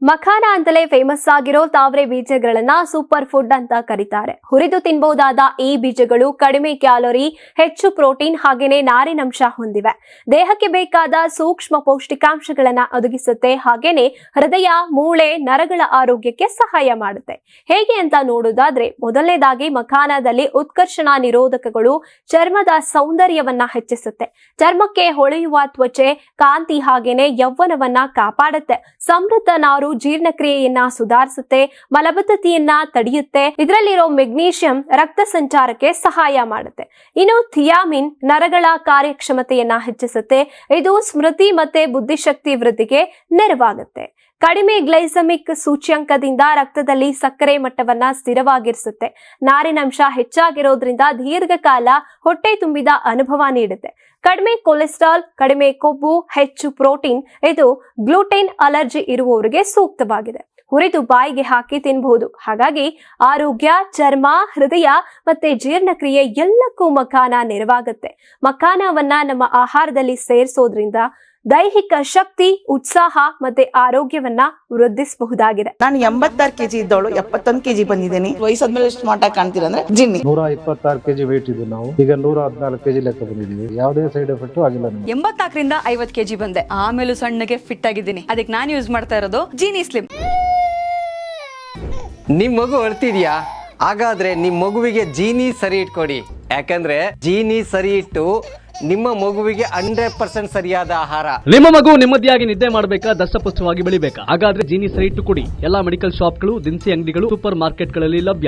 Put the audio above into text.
ಮಖಾನ ಅಂತಲೇ ಫೇಮಸ್ ಆಗಿರೋ ತಾವರೆ ಬೀಜಗಳನ್ನ ಸೂಪರ್ ಫುಡ್ ಅಂತ ಕರೀತಾರೆ. ಹುರಿದು ತಿನ್ನಬಹುದಾದ ಈ ಬೀಜಗಳು ಕಡಿಮೆ ಕ್ಯಾಲೋರಿ, ಹೆಚ್ಚು ಪ್ರೋಟೀನ್ ಹಾಗೇನೆ ನಾರಿನಂಶ ಹೊಂದಿವೆ. ದೇಹಕ್ಕೆ ಬೇಕಾದ ಸೂಕ್ಷ್ಮ ಪೌಷ್ಟಿಕಾಂಶಗಳನ್ನ ಒದಗಿಸುತ್ತೆ. ಹಾಗೇನೆ ಹೃದಯ, ಮೂಳೆ, ನರಗಳ ಆರೋಗ್ಯಕ್ಕೆ ಸಹಾಯ ಮಾಡುತ್ತೆ. ಹೇಗೆ ಅಂತ ನೋಡೋದಾದ್ರೆ, ಮೊದಲನೇದಾಗಿ ಮಖಾನದಲ್ಲಿ ಉತ್ಕರ್ಷಣ ನಿರೋಧಕಗಳು ಚರ್ಮದ ಸೌಂದರ್ಯವನ್ನ ಹೆಚ್ಚಿಸುತ್ತೆ. ಚರ್ಮಕ್ಕೆ ಹೊಳೆಯುವ ತ್ವಚೆ, ಕಾಂತಿ ಹಾಗೇನೆ ಯೌವನವನ್ನ ಕಾಪಾಡುತ್ತೆ. ಸಮೃದ್ಧ ನಾರು ಜೀರ್ಣಕ್ರಿಯೆಯನ್ನ ಸುಧಾರಿಸುತ್ತೆ, ಮಲಬದ್ಧತೆಯನ್ನ ತಡೆಯುತ್ತೆ. ಇದರಲ್ಲಿರೋ ಮೆಗ್ನೀಷಿಯಂ ರಕ್ತ ಸಂಚಾರಕ್ಕೆ ಸಹಾಯ ಮಾಡುತ್ತೆ. ಇನ್ನು ಥಿಯಾಮಿನ್ ನರಗಳ ಕಾರ್ಯಕ್ಷಮತೆಯನ್ನ ಹೆಚ್ಚಿಸುತ್ತೆ. ಇದು ಸ್ಮೃತಿ ಮತ್ತೆ ಬುದ್ಧಿಶಕ್ತಿ ವೃದ್ಧಿಗೆ ನೆರವಾಗುತ್ತೆ. ಕಡಿಮೆ ಗ್ಲೈಸಮಿಕ್ ಸೂಚ್ಯಂಕದಿಂದ ರಕ್ತದಲ್ಲಿ ಸಕ್ಕರೆ ಮಟ್ಟವನ್ನ ಸ್ಥಿರವಾಗಿರಿಸುತ್ತೆ. ನಾರಿನಂಶ ಹೆಚ್ಚಾಗಿರೋದ್ರಿಂದ ದೀರ್ಘಕಾಲ ಹೊಟ್ಟೆ ತುಂಬಿದ ಅನುಭವ ನೀಡುತ್ತೆ. ಕಡಿಮೆ ಕೊಲೆಸ್ಟ್ರಾಲ್, ಕಡಿಮೆ ಕೊಬ್ಬು, ಹೆಚ್ಚು ಪ್ರೋಟೀನ್. ಇದು ಗ್ಲೂಟೆನ್ ಅಲರ್ಜಿ ಇರುವವರಿಗೆ ಸೂಕ್ತವಾಗಿದೆ. ಹುರಿದು ಬಾಯಿಗೆ ಹಾಕಿ ತಿನ್ನಬಹುದು. ಹಾಗಾಗಿ ಆರೋಗ್ಯ, ಚರ್ಮ, ಹೃದಯ ಮತ್ತೆ ಜೀರ್ಣಕ್ರಿಯೆ ಎಲ್ಲಕ್ಕೂ ಮಖಾನ ನೆರವಾಗುತ್ತೆ. ಮಖಾನವನ್ನ ನಮ್ಮ ಆಹಾರದಲ್ಲಿ ಸೇರಿಸೋದ್ರಿಂದ ದೈಹಿಕ ಶಕ್ತಿ, ಉತ್ಸಾಹ ಮತ್ತೆ ಆರೋಗ್ಯವನ್ನ ವೃದ್ಧಿಸಬಹುದಾಗಿದೆ. ನಾನು 86 ಕೆಜಿ ಇದ್ದವಳು 71 ಕೆಜಿ ಬಂದಿದ್ದೀನಿ. ವಯಸ್ಸಾದ್ಮೇಲೆ ಸ್ಮಾರ್ಟ್ ಆಗಿ ಕಾಣ್ತೀರಂದ್ರೆ ಜಿನ್ನಿ. 126 ಕೆಜಿ ವೇಟ್ ಇದ್ದು ನಾವು ಈಗ 114 ಕೆಜಿ ಲೆಕ್ಕ ಬಂದಿದ್ದೀವಿ. ಯಾವುದೇ ಸೈಡ್ ಎಫೆಕ್ಟ್ ಆಗಿಲ್ಲ. 84ರಿಂದ 50 ಕೆಜಿ ಬಂದೆ. ಆಮೇಲೂ ಸಣ್ಣಗೆ ಫಿಟ್ ಆಗಿದ್ದೀನಿ. ಅದಕ್ಕೆ ನಾನು ಯೂಸ್ ಮಾಡ್ತಾ ಇರೋದು ಜೀನಿ ಸ್ಲಿಮ್. ನಿಮ್ ಮಗು ಅಳ್ತಿದ್ಯಾ? ಹಾಗಾದ್ರೆ ನಿಮ್ ಮಗುವಿಗೆ ಜೀನಿ ಸರಿ ಇಟ್ಕೊಡಿ. ಯಾಕಂದ್ರೆ ಜೀನಿ ಸರಿ ಇಟ್ಟು ನಿಮ್ಮ ಮಗುವಿಗೆ 100% ಸರಿಯಾದ ಆಹಾರ. ನಿಮ್ಮ ಮಗು ನೆಮ್ಮದಿಯಾಗಿ ನಿದ್ದೆ ಮಾಡಬೇಕಾ, ದಷ್ಟಪುಷ್ಟವಾಗಿ ಬೆಳಿಬೇಕಾ? ಹಾಗಾದ್ರೆ ಜೀನಿ ಸರಿ ಇಟ್ಟು ಕೊಡಿ. ಎಲ್ಲಾ ಮೆಡಿಕಲ್ ಶಾಪ್ಗಳು, ದಿನಸಿ ಅಂಗಡಿಗಳು, ಸೂಪರ್ ಮಾರ್ಕೆಟ್ಗಳಲ್ಲಿ ಲಭ್ಯ.